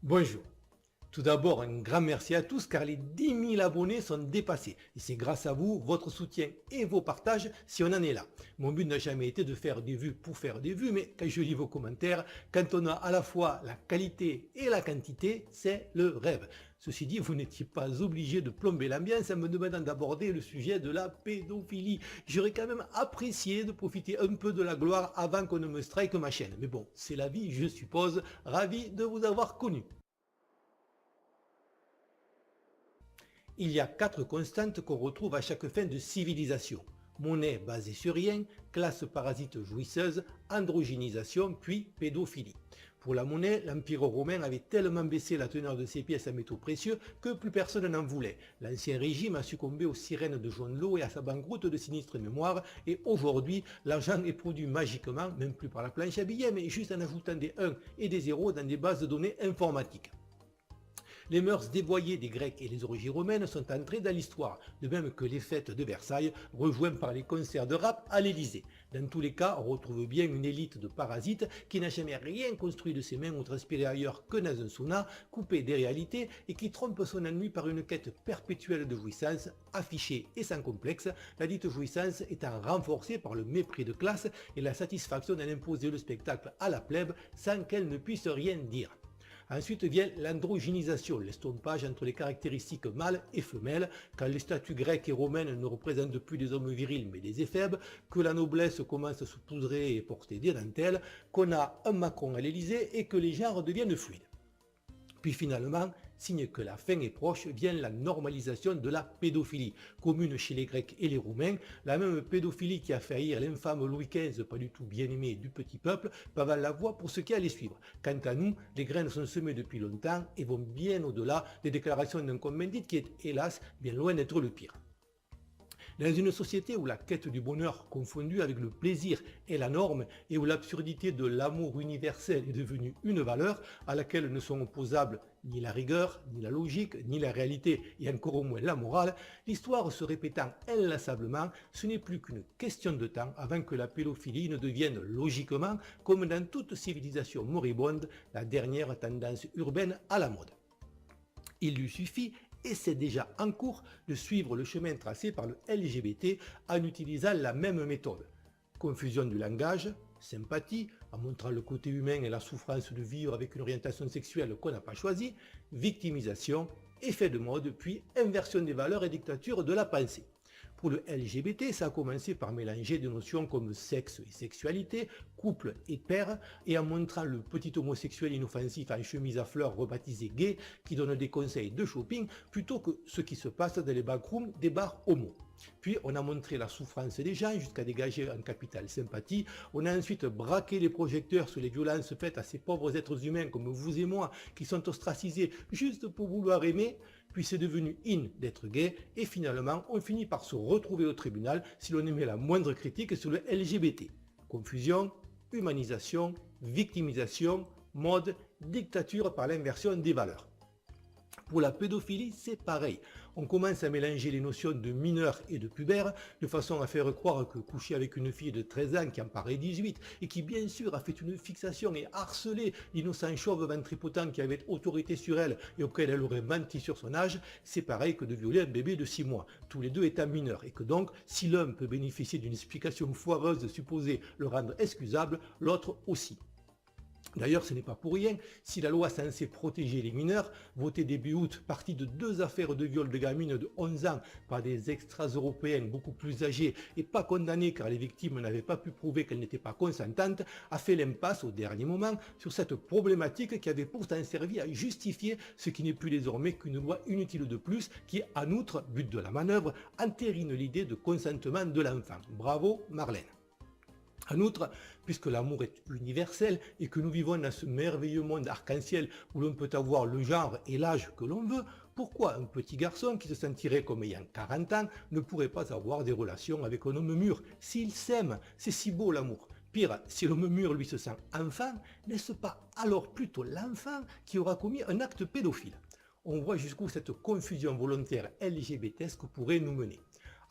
Bonjour. Tout d'abord, un grand merci à tous car les 10 000 abonnés sont dépassés. Et c'est grâce à vous, votre soutien et vos partages si on en est là. Mon but n'a jamais été de faire des vues pour faire des vues, mais quand je lis vos commentaires, quand on a à la fois la qualité et la quantité, c'est le rêve. Ceci dit, vous n'étiez pas obligé de plomber l'ambiance en me demandant d'aborder le sujet de la pédophilie. J'aurais quand même apprécié de profiter un peu de la gloire avant qu'on ne me strike ma chaîne. Mais bon, c'est la vie, je suppose. Ravi de vous avoir connu. Il y a 4 constantes qu'on retrouve à chaque fin de civilisation. Monnaie basée sur rien, classe parasite jouisseuse, androgénisation, puis pédophilie. Pour la monnaie, l'Empire romain avait tellement baissé la teneur de ses pièces en métaux précieux que plus personne n'en voulait. L'Ancien Régime a succombé aux sirènes de Joan Lot et à sa banqueroute de sinistre mémoire, et aujourd'hui, l'argent est produit magiquement, même plus par la planche à billets, mais juste en ajoutant des 1 et des 0 dans des bases de données informatiques. Les mœurs dévoyées des Grecs et les orgies romaines sont entrées dans l'histoire, de même que les fêtes de Versailles, rejoints par les concerts de rap à l'Élysée. Dans tous les cas, on retrouve bien une élite de parasites qui n'a jamais rien construit de ses mains ou transpiré ailleurs que dans un sauna, coupé des réalités et qui trompe son ennui par une quête perpétuelle de jouissance, affichée et sans complexe, la dite jouissance étant renforcée par le mépris de classe et la satisfaction d'en imposer le spectacle à la plèbe sans qu'elle ne puisse rien dire. Ensuite vient l'androgénisation, l'estompage entre les caractéristiques mâles et femelles, quand les statues grecques et romaines ne représentent plus des hommes virils mais des éphèbes, que la noblesse commence à se poudrer et porter des dentelles, qu'on a un Macron à l'Élysée et que les genres deviennent fluides. Puis finalement, signe que la fin est proche, vient la normalisation de la pédophilie, commune chez les Grecs et les Romains, la même pédophilie qui a fait haïr l'infâme Louis XV, pas du tout bien aimé du petit peuple, pavant la voie pour ce qui allait suivre. Quant à nous, les graines sont semées depuis longtemps et vont bien au-delà des déclarations d'un commandite qui est, hélas, bien loin d'être le pire. Dans une société où la quête du bonheur confondue avec le plaisir est la norme et où l'absurdité de l'amour universel est devenue une valeur à laquelle ne sont opposables ni la rigueur, ni la logique, ni la réalité et encore au moins la morale, l'histoire se répétant inlassablement, ce n'est plus qu'une question de temps avant que la pédophilie ne devienne logiquement, comme dans toute civilisation moribonde, la dernière tendance urbaine à la mode. Il lui suffit, et c'est déjà en cours, de suivre le chemin tracé par le LGBT en utilisant la même méthode. Confusion du langage, sympathie, en montrant le côté humain et la souffrance de vivre avec une orientation sexuelle qu'on n'a pas choisie, victimisation, effet de mode, puis inversion des valeurs et dictature de la pensée. Pour le LGBT, ça a commencé par mélanger des notions comme sexe et sexualité, couple et père, et en montrant le petit homosexuel inoffensif en chemise à fleurs rebaptisé gay, qui donne des conseils de shopping, plutôt que ce qui se passe dans les backrooms des bars homo. Puis on a montré la souffrance des gens jusqu'à dégager un capital sympathie. On a ensuite braqué les projecteurs sur les violences faites à ces pauvres êtres humains comme vous et moi qui sont ostracisés juste pour vouloir aimer. Puis c'est devenu in d'être gay et finalement on finit par se retrouver au tribunal si l'on émet la moindre critique sur le LGBT. Confusion, humanisation, victimisation, mode, dictature par l'inversion des valeurs. Pour la pédophilie, c'est pareil. On commence à mélanger les notions de mineur et de pubère de façon à faire croire que coucher avec une fille de 13 ans qui en paraît 18 et qui bien sûr a fait une fixation et harcelé l'innocent chauve ventripotent qui avait autorité sur elle et auquel elle aurait menti sur son âge, c'est pareil que de violer un bébé de 6 mois, tous les deux étant mineurs, et que donc, si l'un peut bénéficier d'une explication foireuse supposée le rendre excusable, l'autre aussi. D'ailleurs, ce n'est pas pour rien si la loi censée protéger les mineurs, votée début août, partie de 2 affaires de viol de gamines de 11 ans par des extras-européens beaucoup plus âgés et pas condamnés car les victimes n'avaient pas pu prouver qu'elles n'étaient pas consentantes, a fait l'impasse au dernier moment sur cette problématique qui avait pourtant servi à justifier ce qui n'est plus désormais qu'une loi inutile de plus qui, en outre, but de la manœuvre, entérine l'idée de consentement de l'enfant. Bravo Marlène. En outre, puisque l'amour est universel et que nous vivons dans ce merveilleux monde arc-en-ciel où l'on peut avoir le genre et l'âge que l'on veut, pourquoi un petit garçon qui se sentirait comme ayant 40 ans ne pourrait pas avoir des relations avec un homme mûr s'il s'aime? C'est si beau l'amour. Pire, si l'homme mûr lui se sent enfant, n'est-ce pas alors plutôt l'enfant qui aura commis un acte pédophile? On voit jusqu'où cette confusion volontaire LGBTesque pourrait nous mener.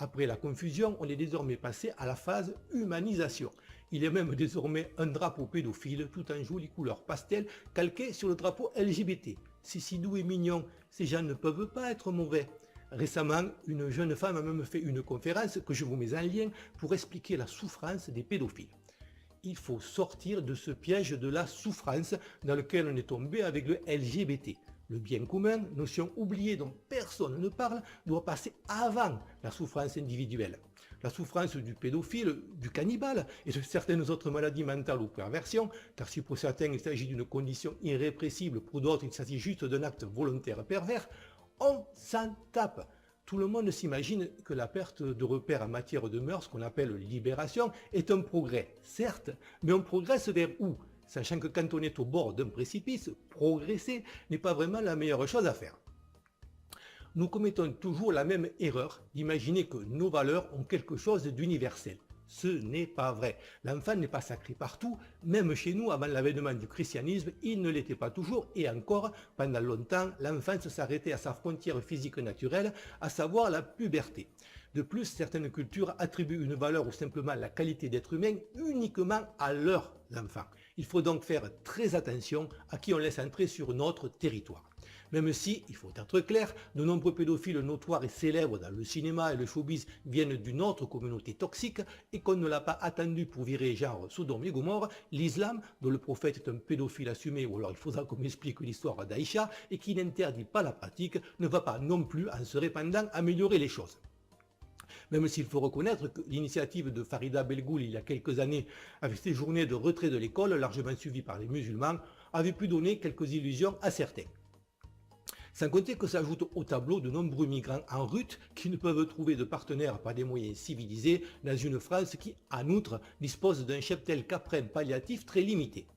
Après la confusion, on est désormais passé à la phase humanisation. Il y a même désormais un drapeau pédophile tout en jolies couleurs pastel calqué sur le drapeau LGBT. C'est si doux et mignon, ces gens ne peuvent pas être mauvais. Récemment, une jeune femme a même fait une conférence que je vous mets en lien pour expliquer la souffrance des pédophiles. Il faut sortir de ce piège de la souffrance dans lequel on est tombé avec le LGBT. Le bien commun, notion oubliée dont personne ne parle, doit passer avant la souffrance individuelle. La souffrance du pédophile, du cannibale et de certaines autres maladies mentales ou perversions, car si pour certains il s'agit d'une condition irrépressible, pour d'autres il s'agit juste d'un acte volontaire pervers, on s'en tape. Tout le monde s'imagine que la perte de repères en matière de mœurs, ce qu'on appelle libération, est un progrès. Certes, mais on progresse vers où? Sachant que quand on est au bord d'un précipice, progresser n'est pas vraiment la meilleure chose à faire. Nous commettons toujours la même erreur d'imaginer que nos valeurs ont quelque chose d'universel. Ce n'est pas vrai. L'enfant n'est pas sacré partout, même chez nous, avant l'avènement du christianisme, il ne l'était pas toujours, et encore, pendant longtemps, l'enfance s'arrêtait à sa frontière physique naturelle, à savoir la puberté. De plus, certaines cultures attribuent une valeur ou simplement la qualité d'être humain uniquement à leurs enfants. Il faut donc faire très attention à qui on laisse entrer sur notre territoire. Même si, il faut être clair, de nombreux pédophiles notoires et célèbres dans le cinéma et le showbiz viennent d'une autre communauté toxique et qu'on ne l'a pas attendu pour virer genre Sodome et Gomorrhe, l'islam, dont le prophète est un pédophile assumé, ou alors il faudra qu'on m'explique l'histoire d'Aïcha, et qui n'interdit pas la pratique, ne va pas non plus, en se répandant, améliorer les choses. Même s'il faut reconnaître que l'initiative de Farida Belgoul il y a quelques années, avec ses journées de retrait de l'école, largement suivies par les musulmans, avait pu donner quelques illusions à certains. Sans compter que s'ajoutent au tableau de nombreux migrants en rut qui ne peuvent trouver de partenaires par des moyens civilisés dans une France qui, en outre, dispose d'un cheptel caprin palliatif très limité.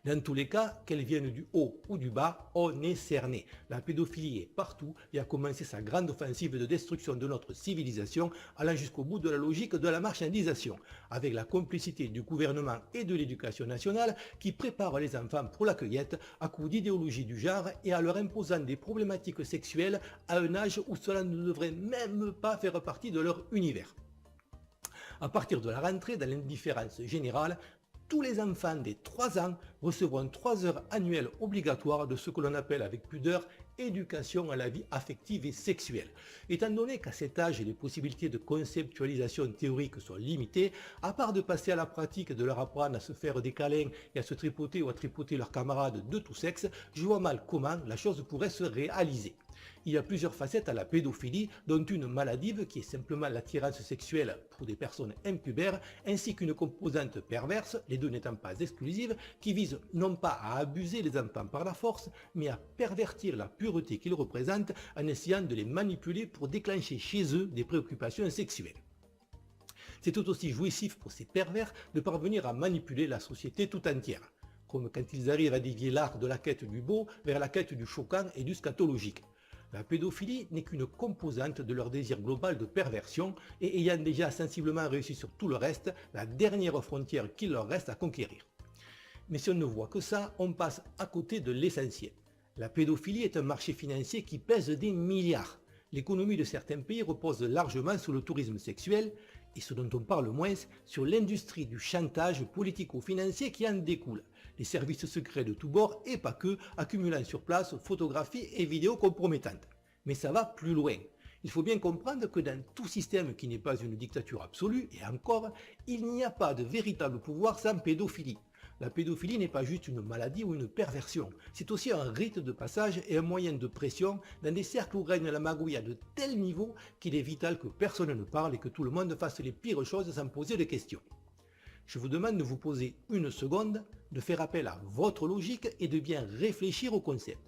Dans tous les cas, qu'elle vienne du haut ou du bas, on est cerné. La pédophilie est partout et a commencé sa grande offensive de destruction de notre civilisation, allant jusqu'au bout de la logique de la marchandisation, avec la complicité du gouvernement et de l'éducation nationale qui préparent les enfants pour la cueillette à coup d'idéologie du genre et à leur imposant des problématiques sexuelles à un âge où cela ne devrait même pas faire partie de leur univers. À partir de la rentrée, dans l'indifférence générale, tous les enfants des 3 ans recevront 3 heures annuelles obligatoires de ce que l'on appelle avec pudeur éducation à la vie affective et sexuelle. Étant donné qu'à cet âge les possibilités de conceptualisation théorique sont limitées, à part de passer à la pratique de leur apprendre à se faire des câlins et à se tripoter ou à tripoter leurs camarades de tout sexe, je vois mal comment la chose pourrait se réaliser. Il y a plusieurs facettes à la pédophilie, dont une maladive qui est simplement l'attirance sexuelle pour des personnes impubères, ainsi qu'une composante perverse, les deux n'étant pas exclusives, qui vise non pas à abuser les enfants par la force, mais à pervertir la pureté qu'ils représentent en essayant de les manipuler pour déclencher chez eux des préoccupations sexuelles. C'est tout aussi jouissif pour ces pervers de parvenir à manipuler la société tout entière, comme quand ils arrivent à dévier l'art de la quête du beau vers la quête du choquant et du scatologique. La pédophilie n'est qu'une composante de leur désir global de perversion et ayant déjà sensiblement réussi sur tout le reste, la dernière frontière qu'il leur reste à conquérir. Mais si on ne voit que ça, on passe à côté de l'essentiel. La pédophilie est un marché financier qui pèse des milliards. L'économie de certains pays repose largement sur le tourisme sexuel et ce dont on parle moins, sur l'industrie du chantage politico-financier qui en découle. Les services secrets de tous bords et pas que, accumulant sur place photographies et vidéos compromettantes. Mais ça va plus loin. Il faut bien comprendre que dans tout système qui n'est pas une dictature absolue, et encore, il n'y a pas de véritable pouvoir sans pédophilie. La pédophilie n'est pas juste une maladie ou une perversion, c'est aussi un rite de passage et un moyen de pression dans des cercles où règne la magouille à de tels niveaux qu'il est vital que personne ne parle et que tout le monde fasse les pires choses sans poser de questions. Je vous demande de vous poser une seconde, de faire appel à votre logique et de bien réfléchir au concept.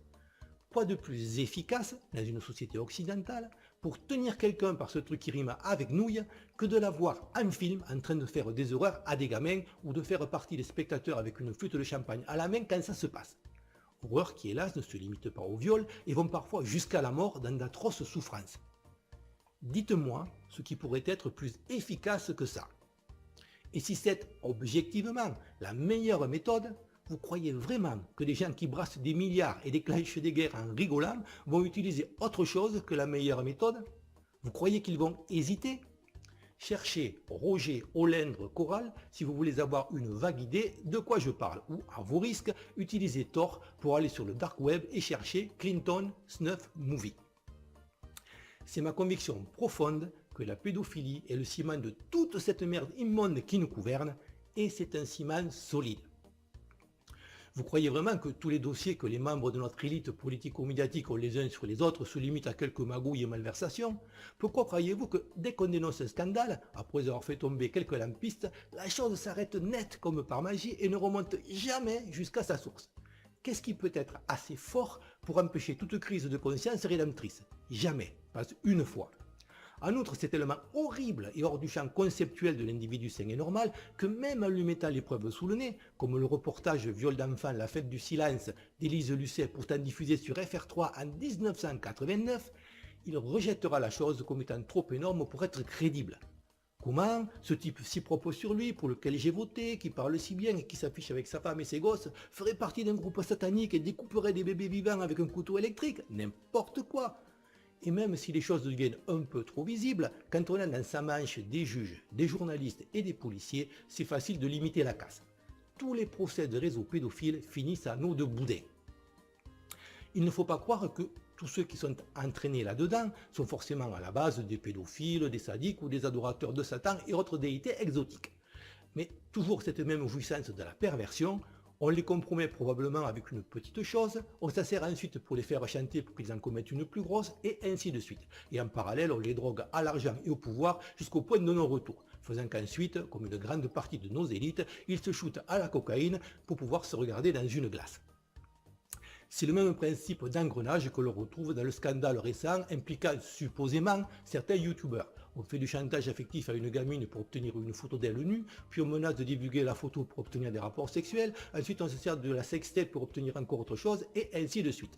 Quoi de plus efficace, dans une société occidentale, pour tenir quelqu'un par ce truc qui rime avec nouille, que de la voir en film en train de faire des horreurs à des gamins ou de faire partie des spectateurs avec une flûte de champagne à la main quand ça se passe. Horreurs qui hélas ne se limitent pas au viol et vont parfois jusqu'à la mort dans d'atroces souffrances. Dites-moi ce qui pourrait être plus efficace que ça. Et si c'est objectivement la meilleure méthode, vous croyez vraiment que des gens qui brassent des milliards et déclenchent des guerres en rigolant vont utiliser autre chose que la meilleure méthode? Vous croyez qu'ils vont hésiter? Cherchez Roger Olendre Coral si vous voulez avoir une vague idée de quoi je parle, ou à vos risques, utilisez Tor pour aller sur le dark web et chercher Clinton Snuff Movie. C'est ma conviction profonde que la pédophilie est le ciment de toute cette merde immonde qui nous gouverne, et c'est un ciment solide. Vous croyez vraiment que tous les dossiers que les membres de notre élite politico-médiatique ont les uns sur les autres se limitent à quelques magouilles et malversations? Pourquoi croyez-vous que dès qu'on dénonce un scandale, après avoir fait tomber quelques lampistes, la chose s'arrête net comme par magie et ne remonte jamais jusqu'à sa source? Qu'est-ce qui peut être assez fort pour empêcher toute crise de conscience rédemptrice? Jamais, pas une fois. En outre, c'est tellement horrible et hors du champ conceptuel de l'individu sain et normal que même en lui mettant l'épreuve sous le nez, comme le reportage Viol d'enfant, la fête du silence d'Élise Lucet, pourtant diffusé sur FR3 en 1989, il rejettera la chose comme étant trop énorme pour être crédible. Comment ce type si propre sur lui, pour lequel j'ai voté, qui parle si bien et qui s'affiche avec sa femme et ses gosses, ferait partie d'un groupe satanique et découperait des bébés vivants avec un couteau électrique? N'importe quoi! Et même si les choses deviennent un peu trop visibles, quand on a dans sa manche des juges, des journalistes et des policiers, c'est facile de limiter la casse. Tous les procès de réseaux pédophiles finissent à eau de boudin. Il ne faut pas croire que tous ceux qui sont entraînés là-dedans sont forcément à la base des pédophiles, des sadiques ou des adorateurs de Satan et autres déités exotiques. Mais toujours cette même jouissance de la perversion, on les compromet probablement avec une petite chose, on s'en sert ensuite pour les faire chanter pour qu'ils en commettent une plus grosse, et ainsi de suite. Et en parallèle, on les drogue à l'argent et au pouvoir jusqu'au point de non-retour, faisant qu'ensuite, comme une grande partie de nos élites, ils se shootent à la cocaïne pour pouvoir se regarder dans une glace. C'est le même principe d'engrenage que l'on retrouve dans le scandale récent impliquant supposément certains youtubeurs. On fait du chantage affectif à une gamine pour obtenir une photo d'elle nue, puis on menace de divulguer la photo pour obtenir des rapports sexuels, ensuite on se sert de la sextape pour obtenir encore autre chose, et ainsi de suite.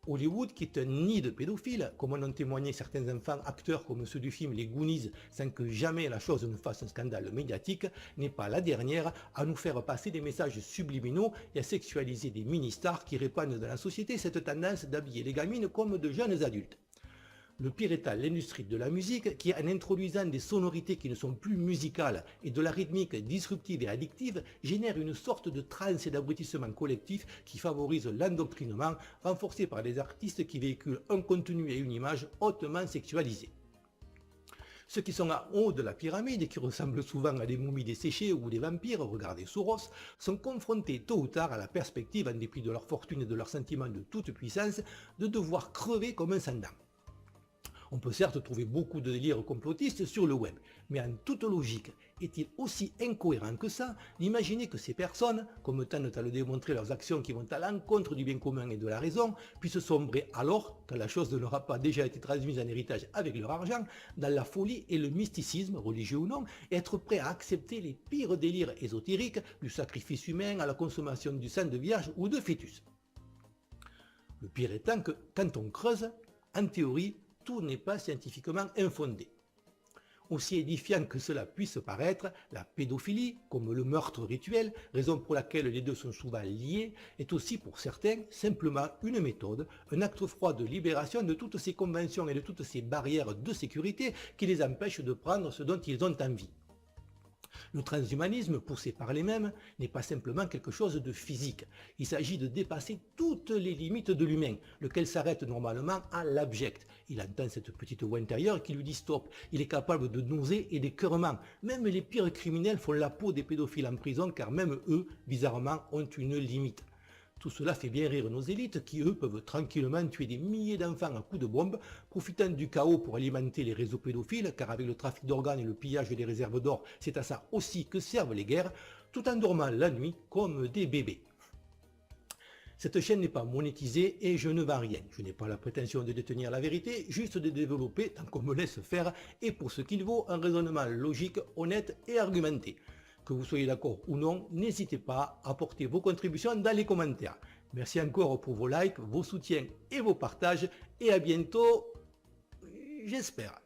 Hollywood, qui est un nid de pédophiles, comme en ont témoigné certains enfants acteurs comme ceux du film Les Goonies, sans que jamais la chose ne fasse un scandale médiatique, n'est pas la dernière à nous faire passer des messages subliminaux et à sexualiser des mini-stars qui répandent dans la société cette tendance d'habiller les gamines comme de jeunes adultes. Le pire étant l'industrie de la musique qui, en introduisant des sonorités qui ne sont plus musicales et de la rythmique disruptive et addictive, génère une sorte de transe et d'abrutissement collectif qui favorise l'endoctrinement, renforcé par des artistes qui véhiculent un contenu et une image hautement sexualisés. Ceux qui sont en haut de la pyramide et qui ressemblent souvent à des momies desséchées ou des vampires, regardez Soros, sont confrontés tôt ou tard à la perspective, en dépit de leur fortune et de leur sentiment de toute puissance, de devoir crever comme un sans-dents. On peut certes trouver beaucoup de délires complotistes sur le web, mais en toute logique, est-il aussi incohérent que ça d'imaginer que ces personnes, comme tendent à le démontrer leurs actions qui vont à l'encontre du bien commun et de la raison, puissent sombrer alors, quand la chose ne leur a pas déjà été transmise en héritage avec leur argent, dans la folie et le mysticisme, religieux ou non, et être prêts à accepter les pires délires ésotériques, du sacrifice humain à la consommation du sang de vierge ou de fœtus. Le pire étant que, quand on creuse, en théorie, tout n'est pas scientifiquement infondé. Aussi édifiant que cela puisse paraître, la pédophilie, comme le meurtre rituel, raison pour laquelle les deux sont souvent liés, est aussi pour certains simplement une méthode, un acte froid de libération de toutes ces conventions et de toutes ces barrières de sécurité qui les empêchent de prendre ce dont ils ont envie. Le transhumanisme, poussé par les mêmes, n'est pas simplement quelque chose de physique. Il s'agit de dépasser toutes les limites de l'humain, lequel s'arrête normalement à l'abject. Il entend cette petite voix intérieure qui lui dit stop. Il est capable de nausées et d'écœurements. Même les pires criminels font la peau des pédophiles en prison car même eux, bizarrement, ont une limite. Tout cela fait bien rire nos élites qui, eux, peuvent tranquillement tuer des milliers d'enfants à coups de bombe, profitant du chaos pour alimenter les réseaux pédophiles, car avec le trafic d'organes et le pillage des réserves d'or, c'est à ça aussi que servent les guerres, tout en dormant la nuit comme des bébés. Cette chaîne n'est pas monétisée et je ne vends rien. Je n'ai pas la prétention de détenir la vérité, juste de développer, tant qu'on me laisse faire, et pour ce qu'il vaut, un raisonnement logique, honnête et argumenté. Que vous soyez d'accord ou non, n'hésitez pas à apporter vos contributions dans les commentaires. Merci encore pour vos likes, vos soutiens et vos partages, et à bientôt, j'espère.